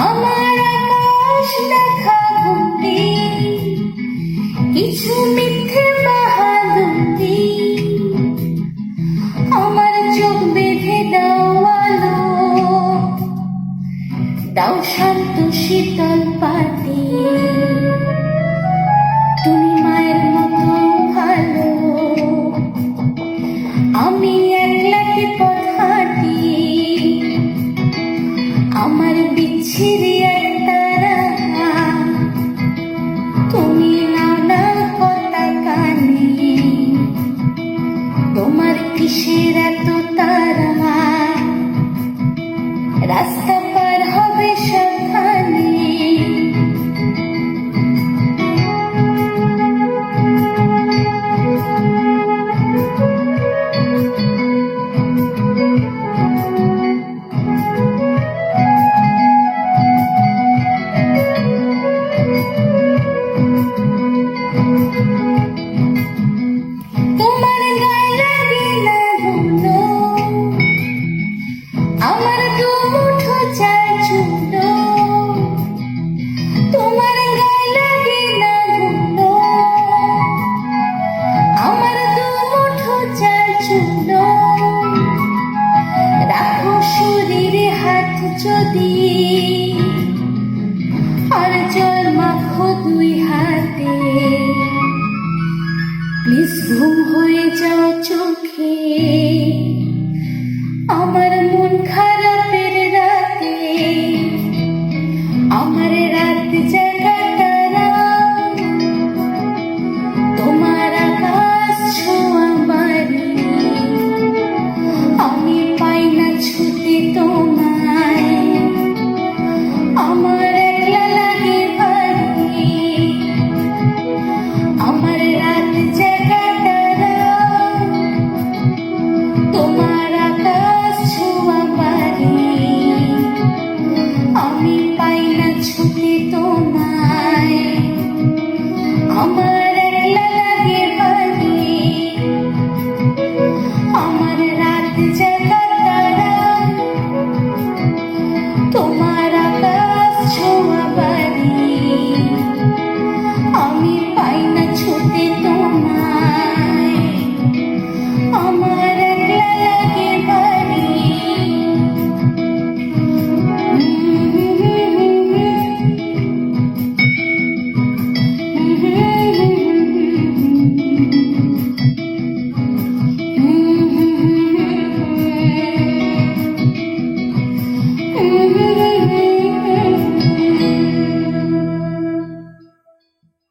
আমার আকাশ দেখা ভক্তি, কিছু মিথ্যে বাহাদুরি, আমার চোখ বেঁধে দাও আলো, দাও শান্ত শীতল পাতি, তুমি মায়ের মতো ভালো, আমি একলাকে পথ হাঁটি, আমার বিচ্ছিরি এক তারা, তুমি নানা কথা কানে, তোমার কিসের এত তারা, রাস্তা পার হবে সাবধানে। তোমার গায়ে লাগে না ধুলো, আমার দু মুঠো চাল চুলো, তোমার গায়ে লাগে না ধুলো, আমার দু মুঠো চাল চুলো, রাখো শরীরে হাত যদি, আর জল মাখো দুই হাতে, প্লিজ ঘুম হয়ে যাও চোখে, আমার মন খারাপের রাতে, আমার রাত জাগা তারা, তোমার আকাশ ছোঁয়া বাড়ি, আমি পাই না ছুতে তোমায়, আমার